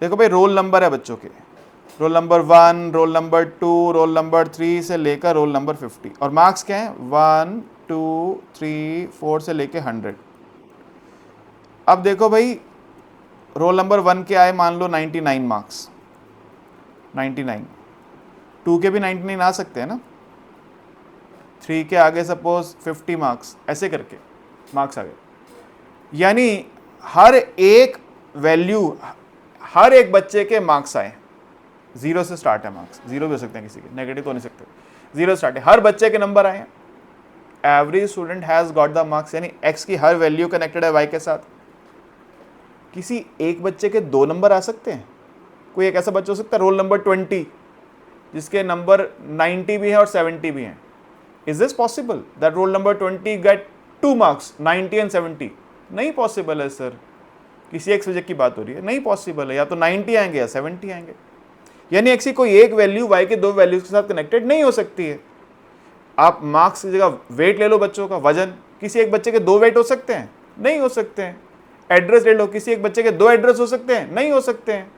देखो भाई रोल नंबर है बच्चों के, roll number 1, roll number 2, roll number 3 से लेकर रोल नंबर 50, और मार्क्स क्या है, 1, 2, 3, 4 से लेकर 100। अब देखो भाई रोल नंबर 1 के आए मान लो 99 मार्क्स, 99, 2 के भी 99 आ सकते हैं ना, 3 के आगे सपोज 50 मार्क्स, ऐसे करके मार्क्स आ गए। यानी हर एक वैल्यू, हर एक बच्चे के मार्क्स आए, 0 से स्टार्ट है मार्क्स, 0 भी हो सकते हैं किसी के, नेगेटिव तो नहीं सकते, 0 स्टार्ट है, हर बच्चे के नंबर आए हैं। Every student has got the marks, यानी x की हर वैल्यू कनेक्टेड है y के साथ। किसी एक बच्चे के 2 नंबर आ सकते हैं, कोई एक ऐसा बच्चा हो सकता है रोल नंबर 20 जिसके नंबर 90 भी है और 70 भी हैं। Is this possible that roll number 20 get 2 marks, 90 and 70? नहीं पॉसिबल है सर, किसी एक सब्जेक्ट की बात हो रही है, नहीं पॉसिबल है, या तो 90 आएंगे या 70 आएंगे। यानी x की कोई एक वैल्यू y के 2 वैल्यूज के साथ कनेक्टेड नहीं हो सकती है। आप मार्क्स की जगह वेट ले लो, बच्चों का वजन, किसी एक बच्चे के 2 वेट हो सकते हैं, नहीं हो सकते हैं। एड्रेस ले लो, किसी एक बच्चे के 2 एड्रेस हो सकते हैं, नहीं हो सकते हैं,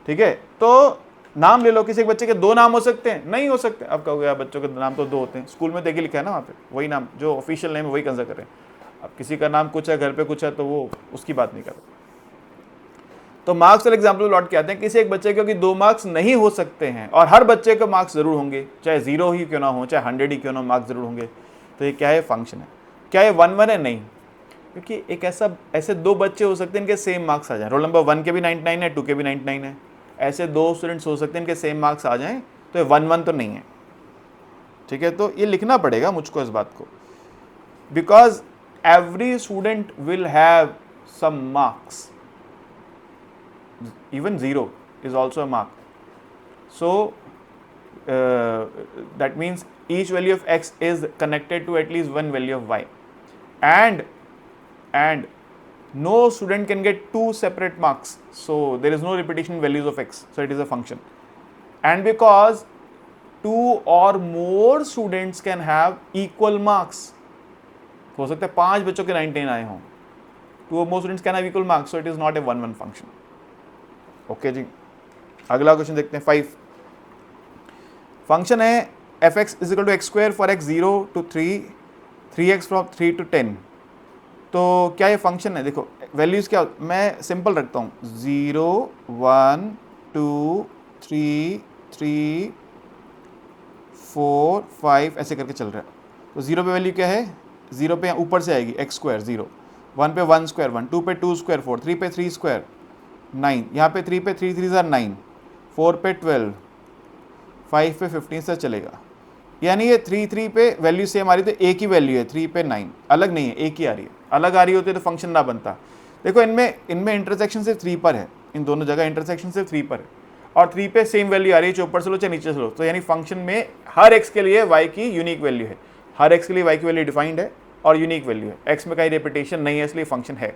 ठीक है। तो नाम ले लो, किसी एक बच्चे के 2 नाम हो सकते हैं? नहीं हो सकते। अब कहोगे यार बच्चों के नाम तो 2 होते हैं, स्कूल में देखे लिखा है ना, वहाँ पे वही नाम जो ऑफिशियल नेम है वही कंसिडर करें। अब किसी का नाम कुछ है, घर पे कुछ है, तो वो उसकी बात नहीं कर रहे। तो मार्क्स वाले एग्जाम्पल लौट के आते हैं, किसी एक बच्चे के 2 मार्क्स नहीं हो सकते हैं और हर बच्चे को मार्क्स जरूर होंगे, चाहे 0 ही क्यों ना हो, चाहे 100 ही क्यों ना, मार्क्स जरूर होंगे। तो ये क्या है? फंक्शन है। क्या ये 1-1 है? नहीं, क्योंकि एक ऐसे 2 बच्चे हो सकते हैं इनके सेम मार्क्स आ जाए, रोल नंबर 1 के भी 99 है, 2 के भी 99 है, ऐसे 2 स्टूडेंट्स हो सकते हैं इनके सेम मार्क्स आ जाएं, तो ये 1-1 तो नहीं है। ठीक है, तो ये लिखना पड़ेगा मुझको इस बात को, because every student will have some marks, even 0 is also a mark. So that means each value of x is connected to at least one value of y, and no student can get 2 separate marks, so there is no repetition values of x, so it is a function. And because 2 or more students can have equal marks, हो सकता है 5 बच्चों के 99 आए हों, 2 or more students can have equal marks, so it is not a 1-1 function. Okay जी, अगला question देखते हैं 5। फंक्शन है f x is equal to x square for x 0 to 3, 3x from 3 to 10। तो क्या ये फंक्शन है? देखो वैल्यूज क्या, मैं सिंपल रखता हूँ, 0 1 2 3 3 4 5 ऐसे करके चल रहा है। तो 0 पे वैल्यू क्या है? 0 पे ऊपर से आएगी एक्स स्क्वायर 0, 1 पे 1 स्क्वायर 1, 2 पे 2 स्क्वायर 4, 3 पे 3 स्क्वायर 9, यहाँ पे 3 पे 3 3 9, 4 पे 12, 5 पे 15 से चलेगा। यानी ये 3 पे वैल्यू सेम आ रही, तो एक ही वैल्यू है, 3 पे 9 अलग नहीं है, एक ही आ रही है। अलग आ रही होती तो फंक्शन ना बनता। देखो इनमें इंटरसेक्शन सिर्फ 3 पर है, इन दोनों जगह इंटरसेक्शन सिर्फ 3 पर है, और 3 पे सेम वैल्यू आ रही है, चाहे ऊपर से लो चाहे नीचे से लो। तो यानी फंक्शन में हर एक्स के लिए वाई की यूनिक वैल्यू है, हर एक्स के लिए वाई की वैल्यू डिफाइंड है और यूनिक वैल्यू है, एक्स में कहीं रेपिटेशन नहीं है, इसलिए फंक्शन है।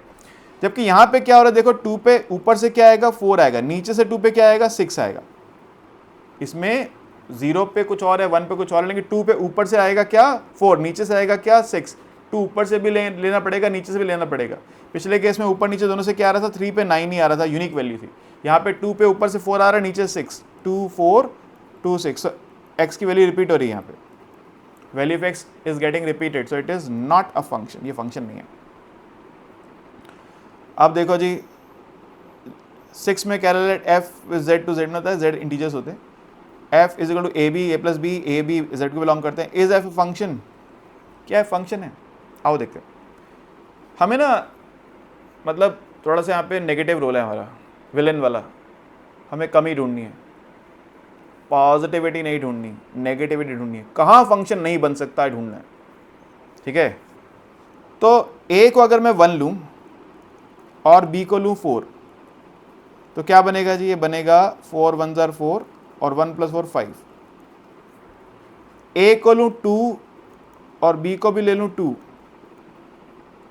जबकि यहाँ पे क्या हो रहा है? देखो 2 पे ऊपर से क्या आएगा? 4 आएगा, नीचे से 2 पे क्या आएगा? 6 आएगा। इसमें 0 पे कुछ और है, 1 पे कुछ और है, लेकिन 2 पे ऊपर से आएगा क्या? 4, नीचे से आएगा क्या? 6। 2 ऊपर से भी लेना पड़ेगा, नीचे से भी लेना पड़ेगा। पिछले केस में ऊपर नीचे दोनों से क्या आ रहा था? 3 पे 9 ही आ रहा था, यूनिक वैल्यू थी। यहाँ पे 2 पे ऊपर से 4 आ रहा है, नीचे 6, 2 4 2 6, एक्स की वैल्यू रिपीट हो रही है। यहाँ पे value of x is getting repeated, so it is not a function, ये फंक्शन नहीं है। अब देखो जी 6 में calculate f z to z में होता है, जेड इंटीजर्स होते हैं, f is equal to a b a plus b, a b z को बिलोंग करते हैं। इज एफ फंक्शन? क्या है? फंक्शन है। आओ देखते हैं। हमें ना मतलब थोड़ा सा यहाँ पे नेगेटिव रोल है हमारा, विलन वाला, हमें कमी ढूंढनी है, पॉजिटिविटी नहीं ढूंढनी, नेगेटिविटी ढूंढनी है। कहाँ फंक्शन नहीं बन सकता है ढूंढना है, ठीक है। तो ए को अगर मैं 1 लूँ और बी को लूँ 4, तो क्या बनेगा जी? ये बनेगा 4 1 are 4 और 1 + 4 5। ए को लूँ 2 और बी को भी ले लूँ 2,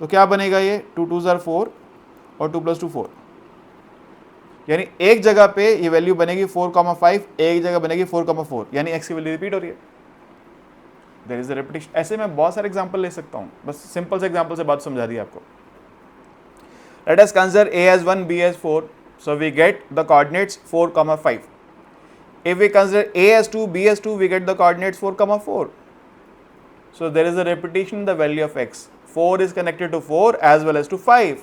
तो क्या बनेगा? ये 2 2 are 4 और 2 + 2 4। यानी एक जगह पे ये वैल्यू बनेगी 4,5, एक जगह बनेगी 4,4, यानी एक्स की वैल्यू रिपीट हो रही है। There is a repetition. ऐसे मैं बहुत सारे एग्जांपल ले सकता हूँ, बस सिंपल से एग्जांपल से बात समझा दी आपको। Let us consider a as 1, b as 4. So we get the coordinates 4, 5. If we consider a as 2, b as 2, we get the coordinates 4, 4. So there is a repetition in the value of x. 4 is connected to 4 as well as to 5.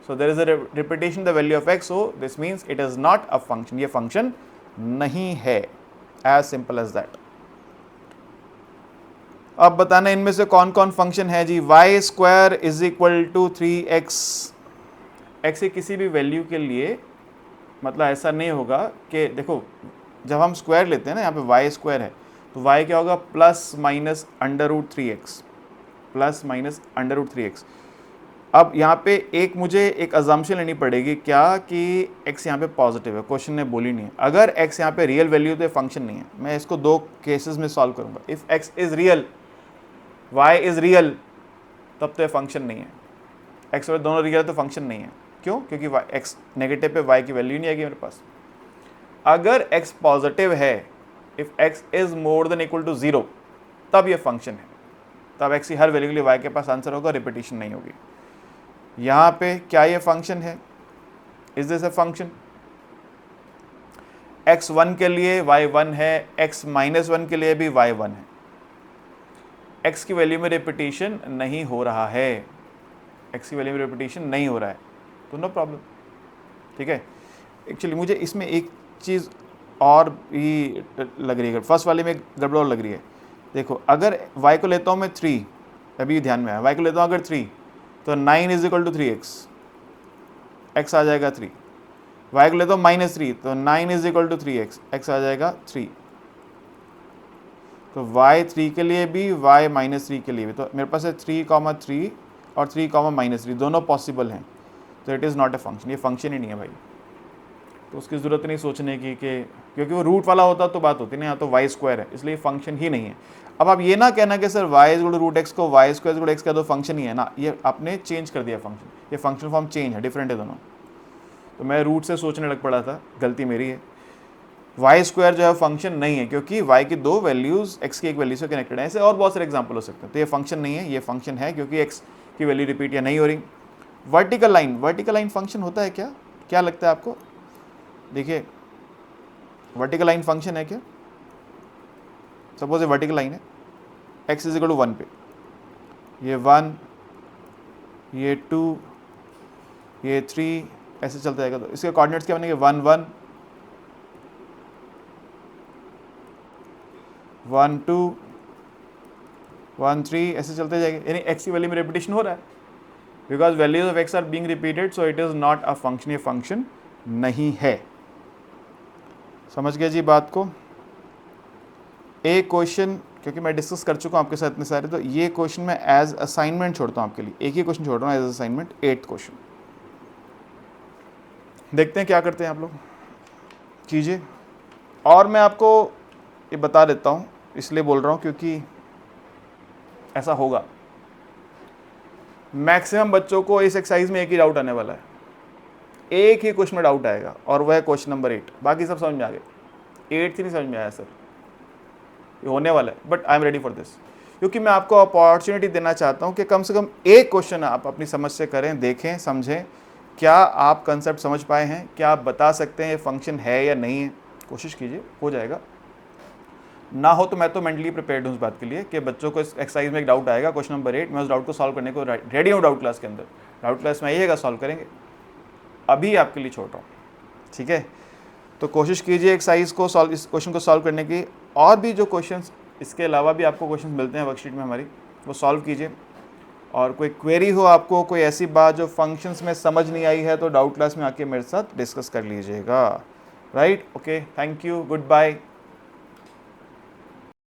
So there is a repetition in the value of x. So this means it is not a function. ये function नहीं है. As simple as that. अब बताना इनमें से कौन कौन function है जी। y square is equal to 3x। x की किसी भी वैल्यू के लिए मतलब ऐसा नहीं होगा कि देखो जब हम स्क्वायर लेते हैं ना, यहाँ पे y स्क्वायर है तो y क्या होगा? +-√3x, +-√3x। अब यहाँ पे एक मुझे एक अजम्पशन लेनी पड़ेगी क्या कि x यहाँ पे पॉजिटिव है, क्वेश्चन ने बोली नहीं है। अगर x यहाँ पे रियल वैल्यू तो फंक्शन नहीं है। मैं इसको 2 केसेस में सॉल्व करूँगा। If x is real, y is real, तब तो ये फंक्शन नहीं है। x और दोनों रियल तो फंक्शन नहीं है। क्यों? क्योंकि x नेगेटिव पे y की वैल्यू नहीं आएगी मेरे पास। अगर x पॉजिटिव है, if x is more than equal to 0, तब ये फंक्शन है। तब x की हर वैल्यू के लिए y के पास आंसर होगा, रिपीटिशन नहीं होगी। यहाँ पे क्या ये फंक्शन है? Is this a function? x1 के लिए y1 है, x-1 के लिए भी y1 है। x की वैल्यू में रिपीटिशन नहीं हो रहा है, x की वैल्यू में रिपीटिशन नहीं हो रहा है, तो नो प्रॉब्लम। ठीक है, एक्चुअली मुझे इसमें एक चीज़ और भी लग रही है, फर्स्ट वाले में गड़बड़ और लग रही है। देखो, अगर y को लेता हूँ मैं 3, अभी ध्यान में आया, y को लेता हूँ अगर 3, तो 9 is equal to 3x, x आ जाएगा 3। y को लेता हूँ -3, तो 9 is equal to 3x, x आ जाएगा 3। तो y 3 के लिए भी, y -3 के लिए भी, तो मेरे पास है 3,3 और 3,-3 दोनों पॉसिबल हैं, तो it is not a function, ये फंक्शन ही नहीं है भाई। तो उसकी ज़रूरत नहीं सोचने की कि क्योंकि वो रूट वाला होता तो बात होती ना, यहाँ तो वाई स्क्वायर है, इसलिए फंक्शन ही नहीं है। अब आप ये ना कहना कि sir y is root x को y स्क्वायर रूट एक्स का तो फंक्शन ही है ना, ये आपने चेंज कर दिया फंक्शन, ये फंक्शन फॉर्म चेंज है, डिफरेंट है दोनों। तो मैं रूट से सोचने लग पड़ा था, गलती मेरी है। वाई स्क्वायर जो है फंक्शन नहीं है, क्योंकि y की दो वैल्यूज़ x की एक वैल्यू से कनेक्टेड है। ऐसे और बहुत सारे एग्जाम्पल हो सकते हैं। तो ये फंक्शन नहीं है, ये फंक्शन है क्योंकि x की वैल्यू रिपीट या नहीं हो रही। वर्टिकल लाइन फंक्शन होता है क्या? क्या लगता है आपको? देखिए, वर्टिकल लाइन फंक्शन है क्या? सपोज ये वर्टिकल लाइन है, x इज इक्वल टू 1 पे, ये 1, ये 2, ये 3, ऐसे चलता जाएगा। तो इसके कोऑर्डिनेट्स क्या बनेंगे? 1 1 1 2 1 3, ऐसे चलते जाएंगे। यानी x की वैल्यू में रिपीटेशन हो रहा है, because values of x are being repeated, so it is not a function, ये फंक्शन नहीं है। समझ गए जी बात को? एक क्वेश्चन, क्योंकि मैं डिस्कस कर चुका हूँ आपके साथ इतने सारे, तो ये क्वेश्चन मैं एज असाइनमेंट छोड़ता हूँ आपके लिए, एक ही क्वेश्चन छोड़ रहा हूँ एज असाइनमेंट, 8th क्वेश्चन। देखते हैं क्या करते हैं आप लोग, कीजिए। और मैं आपको ये बता देता हूँ, इसलिए बोल रहा हूँ क्योंकि ऐसा होगा, मैक्सिमम बच्चों को इस एक्सरसाइज में एक ही डाउट आने वाला है, एक ही क्वेश्चन में डाउट आएगा, और वह है क्वेश्चन नंबर 8। बाकी सब समझ में आ गए, 8th ही नहीं समझ में आया सर, ये होने वाला है, but I am ready for this, क्योंकि मैं आपको अपॉर्चुनिटी देना चाहता हूँ कि कम से कम एक क्वेश्चन आप अपनी समझ से करें, देखें, समझें, क्या आप कंसेप्ट समझ पाए हैं, क्या आप बता सकते हैं ये फंक्शन है या नहीं है। कोशिश कीजिए, हो जाएगा। ना हो तो मैं तो मेंटली प्रिपेयर्ड हूँ इस बात के लिए कि बच्चों को इस एक्सरसाइज में एक डाउट आएगा, क्वेश्चन नंबर 8, मैं उस डाउट को सॉल्व करने को रेडी हूँ। डाउट क्लास के अंदर, डाउट क्लास में आइएगा, सॉल्व करेंगे। अभी आपके लिए छोड़ रहा हूँ, ठीक है? तो कोशिश कीजिए एक्सरसाइज को सॉल्व, इस क्वेश्चन को सॉल्व करने की। और भी जो क्वेश्चंस, इसके अलावा भी आपको क्वेश्चन मिलते हैं वर्कशीट में हमारी, वो सॉल्व कीजिए। और कोई क्वेरी हो आपको, कोई ऐसी बात जो फंक्शंस में समझ नहीं आई है, तो डाउट क्लास में आके मेरे साथ डिस्कस कर लीजिएगा। Right? Okay, thank you, good bye.